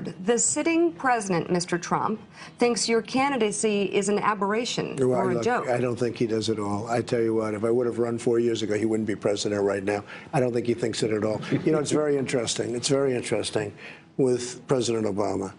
The sitting president, Mr. Trump, thinks your candidacy is an aberration or a joke. I don't think he does at all. I tell you what, if I would have run 4 years ago, he wouldn't be president right now. I don't think he thinks it at all. You know, it's very interesting. It's very interesting with President Obama.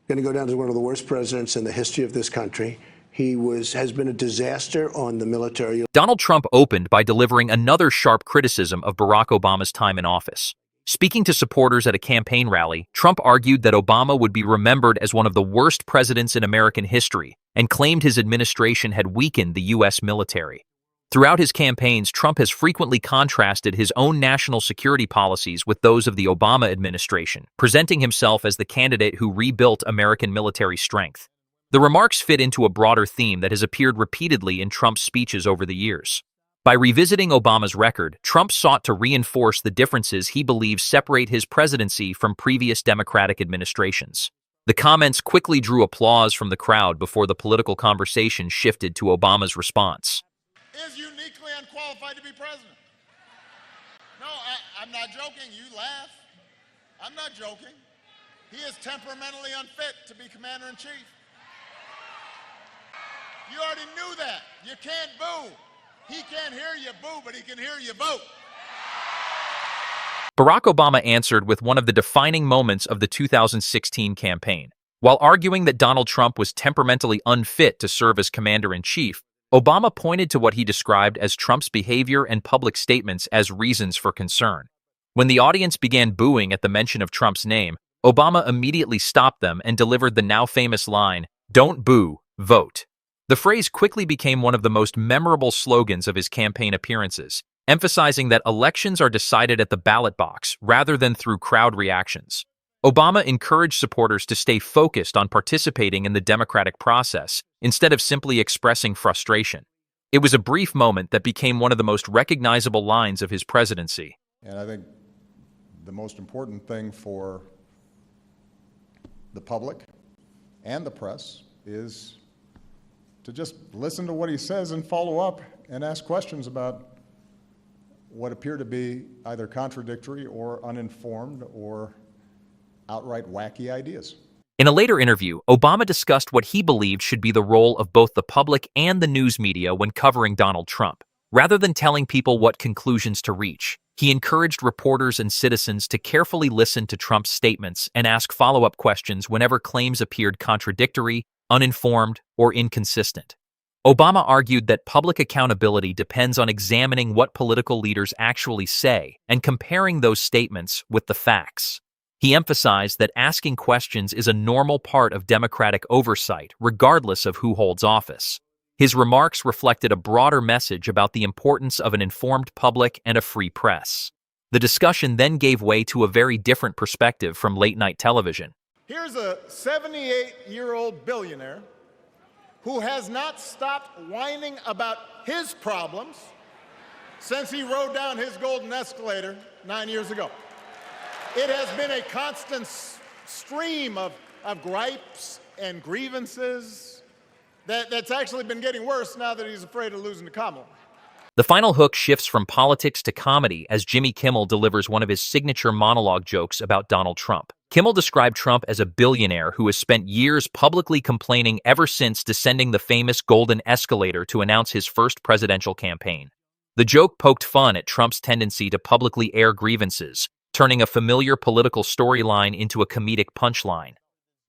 Going to go down as one of the worst presidents in the history of this country. He has been a disaster on the military. Donald Trump opened by delivering another sharp criticism of Barack Obama's time in office. Speaking to supporters at a campaign rally, Trump argued that Obama would be remembered as one of the worst presidents in American history and claimed his administration had weakened the U.S. military. Throughout his campaigns, Trump has frequently contrasted his own national security policies with those of the Obama administration, presenting himself as the candidate who rebuilt American military strength. The remarks fit into a broader theme that has appeared repeatedly in Trump's speeches over the years. By revisiting Obama's record, Trump sought to reinforce the differences he believes separate his presidency from previous Democratic administrations. The comments quickly drew applause from the crowd before the political conversation shifted to Obama's response. Is uniquely unqualified to be president. No, I'm not joking. You laugh. I'm not joking. He is temperamentally unfit to be commander-in-chief. You already knew that. You can't boo. He can't hear you boo, but he can hear you vote. Barack Obama answered with one of the defining moments of the 2016 campaign. While arguing that Donald Trump was temperamentally unfit to serve as commander-in-chief, Obama pointed to what he described as Trump's behavior and public statements as reasons for concern. When the audience began booing at the mention of Trump's name, Obama immediately stopped them and delivered the now famous line, "Don't boo, vote." The phrase quickly became one of the most memorable slogans of his campaign appearances, emphasizing that elections are decided at the ballot box rather than through crowd reactions. Obama encouraged supporters to stay focused on participating in the democratic process instead of simply expressing frustration. It was a brief moment that became one of the most recognizable lines of his presidency. And I think the most important thing for the public and the press is to just listen to what he says and follow up and ask questions about what appear to be either contradictory or uninformed or outright wacky ideas. In a later interview, Obama discussed what he believed should be the role of both the public and the news media when covering Donald Trump. Rather than telling people what conclusions to reach, he encouraged reporters and citizens to carefully listen to Trump's statements and ask follow-up questions whenever claims appeared contradictory, uninformed, or inconsistent. Obama argued that public accountability depends on examining what political leaders actually say and comparing those statements with the facts. He emphasized that asking questions is a normal part of democratic oversight, regardless of who holds office. His remarks reflected a broader message about the importance of an informed public and a free press. The discussion then gave way to a very different perspective from late-night television. Here's a 78-year-old billionaire who has not stopped whining about his problems since he rode down his golden escalator 9 years ago. It has been a constant stream of gripes and grievances that's actually been getting worse now that he's afraid of losing to Kamala. The final hook shifts from politics to comedy as Jimmy Kimmel delivers one of his signature monologue jokes about Donald Trump. Kimmel described Trump as a billionaire who has spent years publicly complaining ever since descending the famous golden escalator to announce his first presidential campaign. The joke poked fun at Trump's tendency to publicly air grievances, turning a familiar political storyline into a comedic punchline.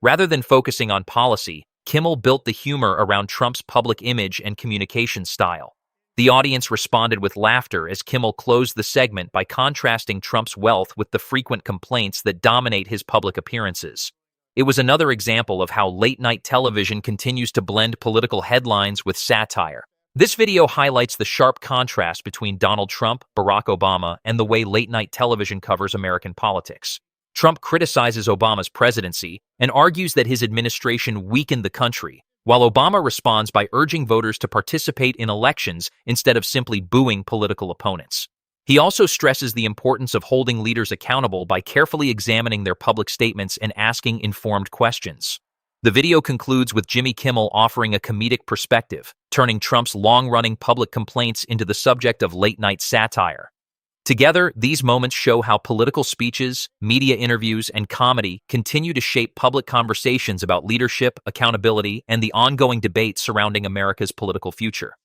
Rather than focusing on policy, Kimmel built the humor around Trump's public image and communication style. The audience responded with laughter as Kimmel closed the segment by contrasting Trump's wealth with the frequent complaints that dominate his public appearances. It was another example of how late-night television continues to blend political headlines with satire. This video highlights the sharp contrast between Donald Trump, Barack Obama, and the way late-night television covers American politics. Trump criticizes Obama's presidency and argues that his administration weakened the country, while Obama responds by urging voters to participate in elections instead of simply booing political opponents. He also stresses the importance of holding leaders accountable by carefully examining their public statements and asking informed questions. The video concludes with Jimmy Kimmel offering a comedic perspective, turning Trump's long-running public complaints into the subject of late-night satire. Together, these moments show how political speeches, media interviews, and comedy continue to shape public conversations about leadership, accountability, and the ongoing debate surrounding America's political future.